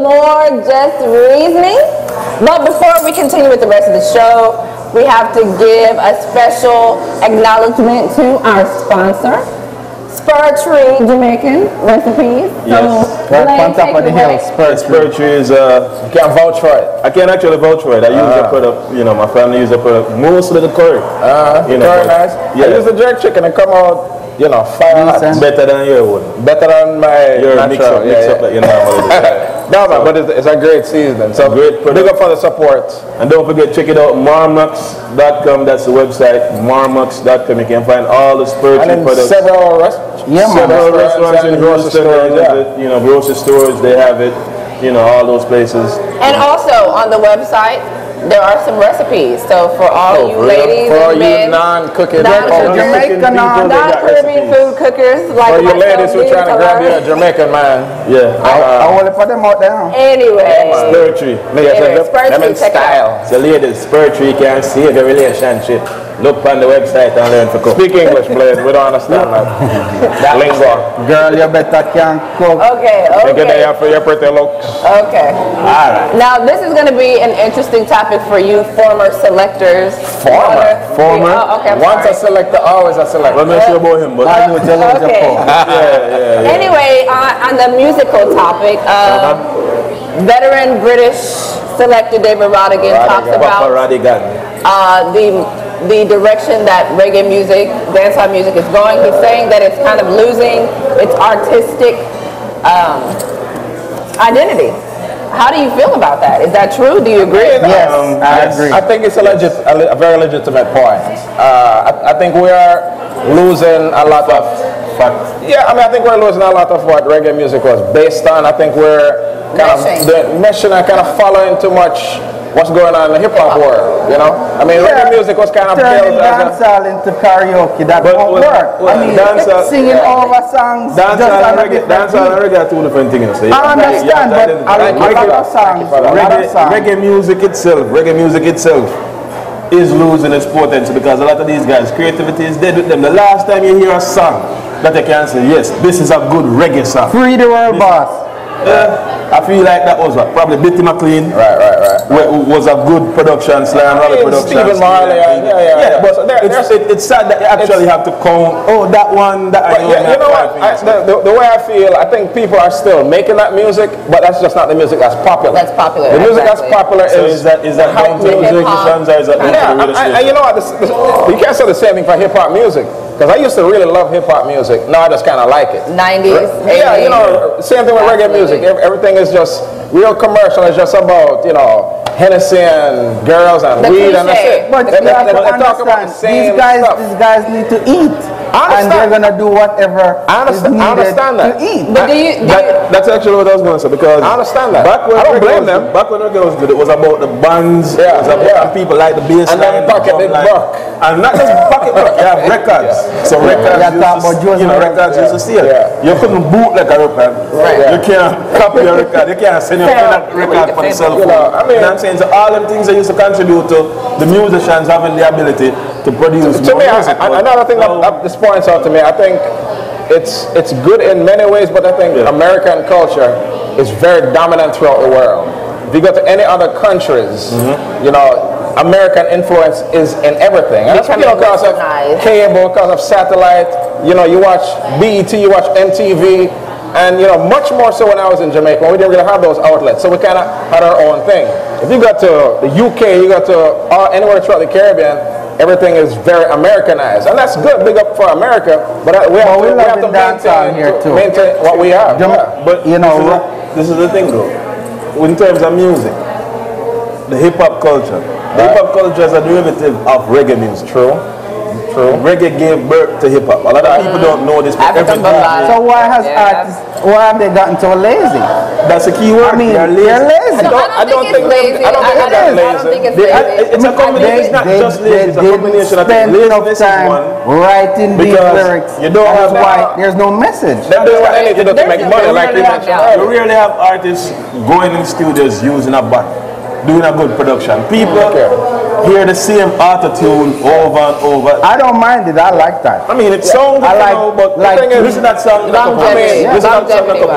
more just reasoning. But before we continue with the rest of the show, we have to give a special acknowledgement to our sponsor, Spur Tree Jamaican Recipes. Yes. So, On top of the hill, Spur Tree is, you can't vouch for it. I can't actually vouch for it. I use the product, you know, my family uses the product, mostly the curry. You know, very nice. Yeah. I use the jerk chicken and come out, you know, fire hot. Better than your own. Better than my Mix up like you normally do. No, man, but it's a great seasoning. So great product. Big up for the support. And don't forget, check it out, marmux.com. That's the website, marmux.com. You can find all the Spur Tree products. Several restaurants in grocery stores, you know, grocery stores, they have it, you know, all those places. And also on the website, there are some recipes. So for all you ladies for and men, non-cooking, non-Caribbean food cookers like for you myself, ladies who trying to grab you a Jamaican man. Yeah. I want to put them out there. Anyway, Spur Tree. Spur Tree, check it out. So ladies, Spur Tree can save your relationship. Look on the website and learn to cook. Speak English, please. We don't understand that. That lingo. Girl, you better can cook. Okay. Good day for your pretty looks. Okay. All right. Now this is going to be an interesting topic for you former selectors. Former? Okay, Once a selector, always a selector. Let me say about him, but okay. yeah. Anyway, on the musical topic, veteran British selector David Rodigan talks about the direction that reggae music, dancehall music is going. He's saying that it's kind of losing its artistic identity. How do you feel about that? Is that true? Do you agree? Yes, I agree. I think it's a very legitimate point. I think we are losing a lot of. I think we're losing a lot of what reggae music was based on. I think we're meshing and kind of following too much what's going on in the hip hop world, you know? I mean, reggae music was kind of turning dancehall into karaoke. That won't work. I mean, singing over songs. Dancehall and reggae are two different things. I understand, but a lot of songs. Reggae music itself is losing its potential because a lot of these guys' creativity is dead with them. The last time you hear a song that they can say, yes, this is a good reggae song. Free the world, boss. I feel like that was probably Bitty McLean. Right. Was a good production slam, Stephen Marley. But it's sad that you actually have to count. Oh, that one. You know what? The way I feel, I think people are still making that music, but that's just not the music that's popular. That's popular. The music that's popular is that down to the musicians or is that down to the radio? You know what? You can't say the same thing for hip hop music. Because I used to really love hip hop music. Now I just kind of like it. 90s. Yeah, you know, same thing with reggae music. Everything is just real commercial. It's just about, you know, Hennessy and girls and weed and that's it. But you have to understand, these guys need to eat. And they're going to do whatever is needed to eat. But that's actually what I was going to say, because I understand that. I don't blame them. Back when reggae was good, it was about the bands, it was about people like the bass and then pocket big buck. And not just pocket buck, you have records. So records used to steal. You couldn't bootleg a record. You can't copy a record. You can't send your record for the cell phone. You know what I'm saying? So all them things that used to contribute to the musicians having the ability to produce more music. Another thing that this points out to me, I think it's good in many ways, but I think American culture is very dominant throughout the world. If you go to any other countries, you know, American influence is in everything. And that's because of cable, because of satellite. You know, you watch BET, you watch MTV, and you know, much more so when I was in Jamaica, when we didn't really have those outlets, so we kind of had our own thing. If you go to the UK, you go to anywhere throughout the Caribbean, everything is very Americanized, and that's good. Big up for America, but we have to maintain what we have. But you know, this is the thing, though. In terms of music, the hip hop culture. The hip hop culture is a derivative of reggae music. True. Reggae gave birth to hip hop. A lot of people don't know this. So why have they gotten so lazy? That's a key word. I mean, they're lazy. I don't think it's lazy. It's a combination. It's not just lazy. It's a combination of enough time writing these lyrics. You don't have why there's no message. They're doing what they need to make money, like they mentioned earlier. You rarely have artists going in studios using a band. doing a good production. People hear the same auto-tune over and over. I don't mind it. I like that. I mean, it sounds good, but the thing is, listen to that song.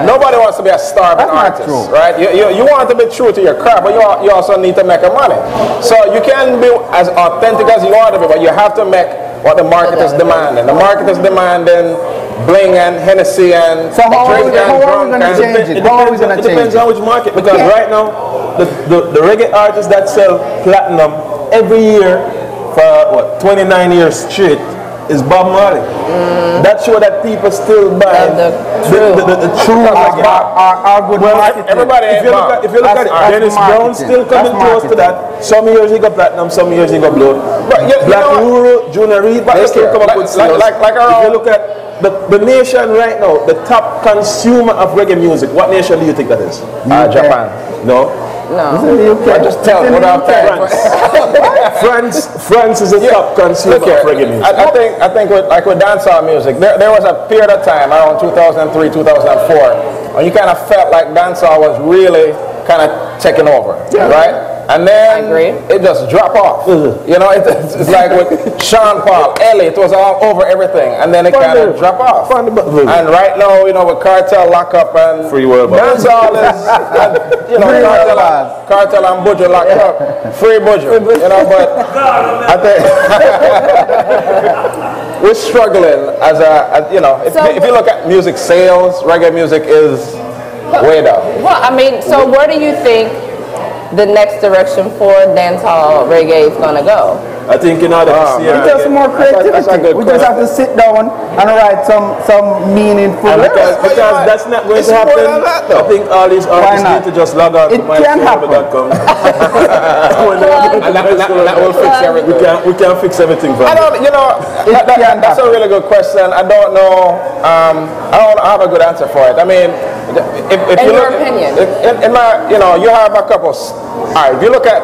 Nobody wants to be a starving artist, right? You want to be true to your craft, but you also need to make a money. So you can be as authentic as you want to be, but you have to make what the market is demanding. The market is demanding bling and Hennessy and drink and drunk. It depends on which market, because right now the reggae artists that sell platinum every year for what 29 years straight is Bob Marley. That show that people still buy the true reggae. Our good market. Everybody, if you look at it, Dennis Brown still coming close to that. Some years he got platinum, some years he got gold. Black Uhuru, Junior Reid, but they still come up with sales. If you look at the nation right now, the top consumer of reggae music, what nation do you think that is? Japan. No. I just tell what I'm France is the top consumer of reggae music. I think with dancehall music, there was a period of time around 2003, 2004, when you kind of felt like dancehall was really kind of taking over, right? And then it just dropped off. You know, it's like with Sean Paul, Ellie, it was all over everything, and then it kind of dropped off. And right now, you know, with Cartel, Lock Up, and Free World, dancehall is, you know, Cartel and Buju Lock Up, Free Buju, you know, but I think we're struggling as you know, if you look at music sales, reggae music is way down. Well, I mean, so where do you think the next direction for dancehall reggae is going to go? I think in order to see we just more creativity. We just have to sit down and write some meaningful lyrics. Because that's not going to happen. I think all these artists need to just log on to myflavor.com. And that will fix everything. We can fix everything from that's a really good question. I don't know. I don't have a good answer for it. I mean, if in you your look, opinion, in my, you know, you have a couple. All right, if you look at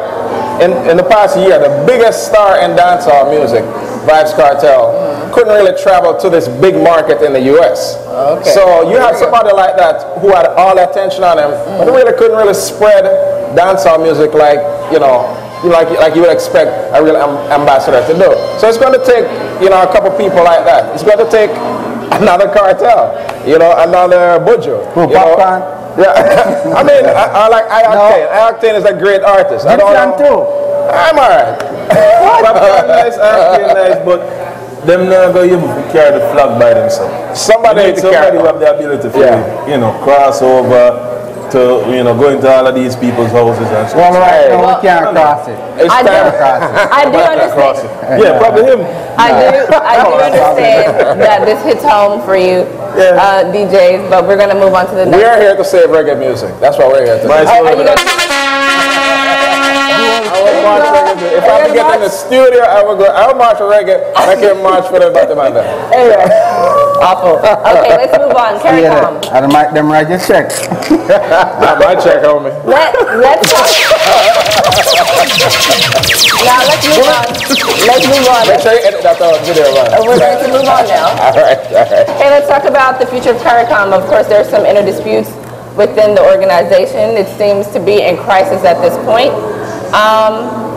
in the past year, the biggest star in dancehall music, Vybz Kartel, couldn't really travel to this big market in the U.S. Okay. So you have somebody like that who had all the attention on him, but really couldn't really spread dancehall music like, you know, like you would expect a real ambassador to do. So it's going to take, you know, a couple people like that. It's going to take another Cartel, you know, another Buju. Popcorn. Yeah, I mean, I like I-Octane. I-Octane is a great artist. I don't know. Too. I'm alright. Popcorn nice, I-Octane nice, but them not going to carry the flag by themselves. Somebody who have the ability to, you know, cross over, to, you know, go into all of these people's houses and stuff. Well, right now we can't cross it. I do understand. Yeah, probably him. I do understand that this hits home for you, DJs, but we're going to move on to the next. We are here to save reggae music. That's what we're here to do. If I could get in the studio, I would march for reggae. I can march for the Batman. Anyway, awful. Okay, let's move on. CARICOM. I don't make them write your check. Not my check, homie. Let's talk. Now let's move on. Let's move on. Make sure you edit that video, right? We're going to move on now. All right. Okay, let's talk about the future of CARICOM. Of course, there's some inner disputes within the organization. It seems to be in crisis at this point.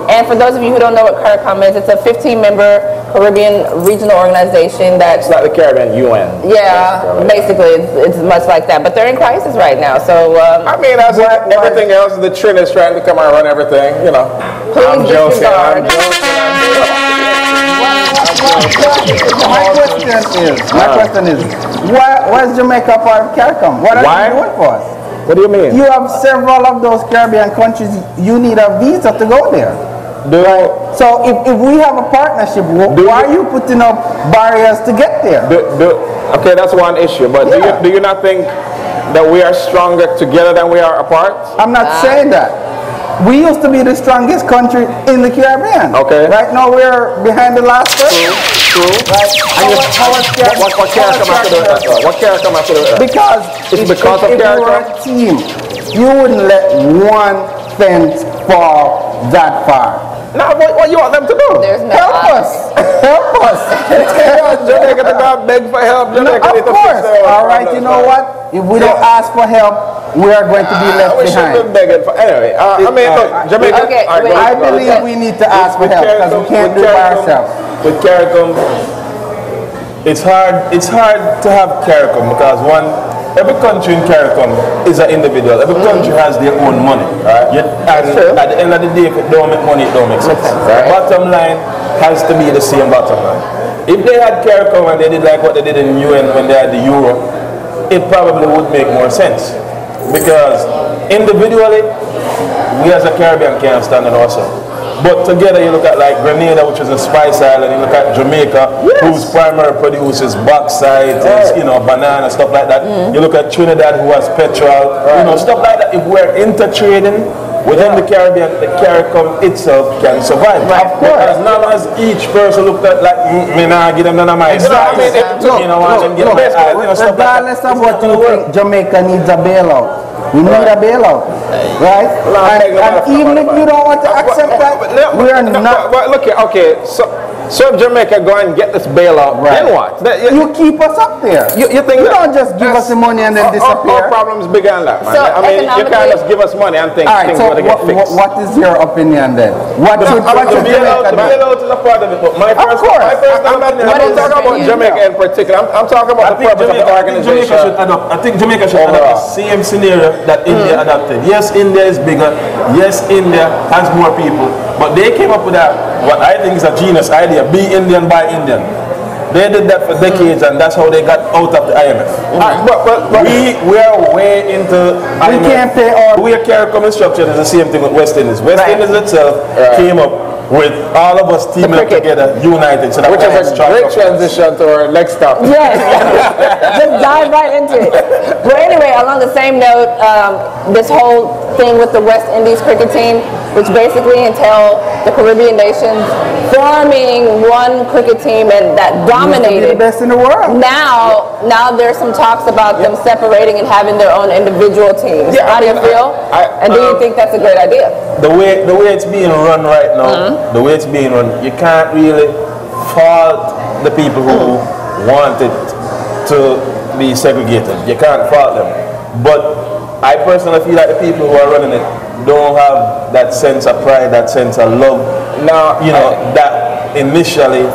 And for those of you who don't know what CARICOM is, it's a 15-member Caribbean regional organization that... It's like the Caribbean UN. Yeah, basically, it's much like that. But they're in crisis right now, so... I mean, as everything else, the Trin is trying to come and run everything, you know. Please disregard. My question is, why is Jamaica part of CARICOM? What are you doing for us? What do you mean? You have several of those Caribbean countries, you need a visa to go there. So if we have a partnership, why are you putting up barriers to get there? Okay, that's one issue, but do you not think that we are stronger together than we are apart? I'm not saying that. We used to be the strongest country in the Caribbean. Okay. Right now we're behind the last person. True. Right. What CARICOM have to do with that? What CARICOM have to do with that? Because it's because of CARICOM? If you were a team, you wouldn't let one fence fall that far. No, what you want them to do? Help us. Help us. Jamaica to go and beg for help. Jamaica of course. All right, you know what? If we don't ask for help, we are going to be left we behind. We should be begging for, anyway, I mean, look, Jamaica. Okay, I believe we need to ask for help because we can't do it by ourselves. With CARICOM, it's hard to have CARICOM because one, every country in CARICOM is an individual. Every country has their own money. Right? And at the end of the day, if it don't make money, it don't make sense. Right? Bottom line has to be the same bottom line. If they had CARICOM and they did like what they did in UN when they had the Euro, it probably would make more sense. Because individually, we as a Caribbean can't stand it also. But together you look at like Grenada, which is a spice island, you look at Jamaica, whose primary produces bauxite, banana, stuff like that. You look at Trinidad, who has petrol, stuff like that. If we're intertrading within the Caribbean, the CARICOM itself can survive. Right, of course. As long as each person looked at like, me nah give them none of my Exactly. Regardless of what you think, Jamaica needs a bailout. We need a bailout, right? And even if you don't want to accept that, we are not. But look here, okay, so if Jamaica go and get this bailout, then what? You keep us up there. You think you don't just give us the money and then disappear. Our problem's bigger than that, man. So I mean, you can't just give us money and think things are going to get fixed. What is your opinion then? What should Jamaica do? The bailout is a part of it, but my personal opinion, I'm not talking about Jamaica in particular. I'm talking about the purpose of the organization. I think Jamaica should adopt the same scenario that India adopted. Yes, India is bigger. Yes, India has more people. But they came up with what I think is a genius idea: be Indian, buy Indian. They did that for decades, and that's how they got out of the IMF. But we are way into IMF. We can't pay all. The way CARICOM is structured is the same thing with West Indies. West Indies itself came up with all of us teaming up together, united. So which is a great transition to our next topic. Yes, just dive right into it. But anyway, along the same note, this whole thing with the West Indies cricket team, which basically entailed the Caribbean nations forming one cricket team and that dominated. The best in the world. Now there's some talks about them separating and having their own individual teams. How do you feel? And do you think that's a great idea? The way it's being run right now, the way it's being run, you can't really fault the people who want it to be segregated. You can't fault them. But I personally feel like the people who are running it don't have that sense of pride, that sense of love. Now, that initially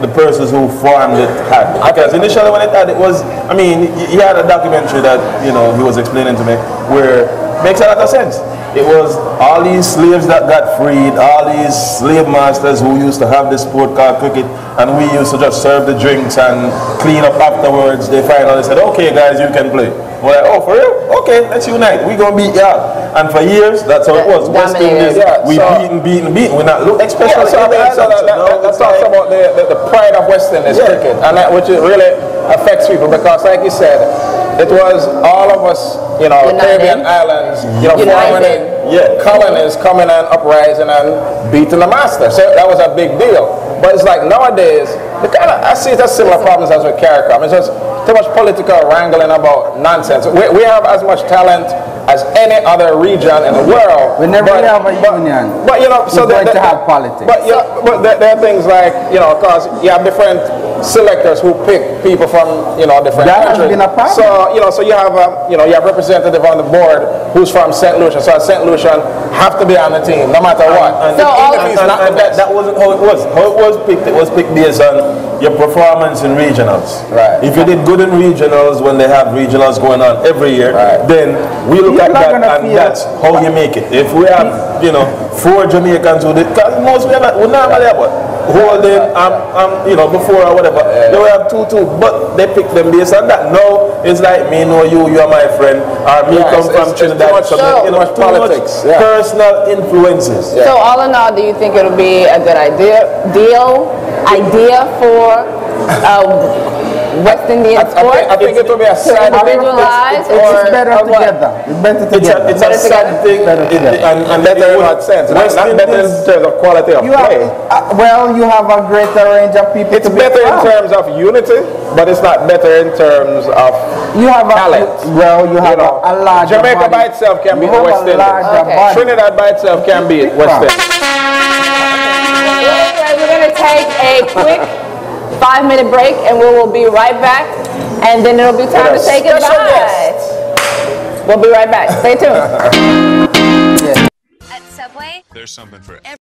the persons who formed it had. Because initially when it had, it was, I mean, he had a documentary that, he was explaining to me, where it makes a lot of sense. It was all these slaves that got freed, all these slave masters who used to have this sport called cricket, and we used to just serve the drinks and clean up afterwards. They finally said, okay guys, you can play. We're like, oh, for real? Okay, let's unite. We're going to beat y'all. And for years, that's how it was. West Indies, we beaten. We're not looking, especially that talks about the pride of West Indies cricket, and that which it really affects people because, like you said, it was all of us, Caribbean islands, forming colonies coming and uprising and beating the master. So that was a big deal. But it's like nowadays, I see it as similar problems as with CARICOM. It's just too much political wrangling about nonsense. We have as much talent as any other region in the world. We never have a union. But so we're going to have politics. But there are things like because you have different selectors who pick people from different that countries. Has been a problem. So you have you have representative on the board who's from St. Lucia. So St. Lucian have to be on the team no matter what. That wasn't how it was. How it was picked based on your performance in regionals. Right. If you did good in regionals when they have regionals going on every year, then we look at that and that's how you make it. If we have 4 Jamaicans who did, because most we normally have holding before or whatever, they will have 2-2, but they pick them based on that. No, it's like me know you are my friend, or me come from Trinidad, too much politics, personal influences. So all in all, do you think it'll be a good idea for West Indian sport? I think it will be a sad individualize it's better together. It's better together. It's a sad thing. And better in what sense? Not better in terms of quality of play. Well, you have a greater range of people. It's better in terms of unity, but it's not better in terms of talent. You have a larger Jamaica by itself can beat West Indies. Trinidad by itself can beat West Indies. We're going to take a quick 5-minute break and we will be right back. And then it'll be time to say goodbye. We'll be right back. Stay tuned. At Subway, there's something for everyone.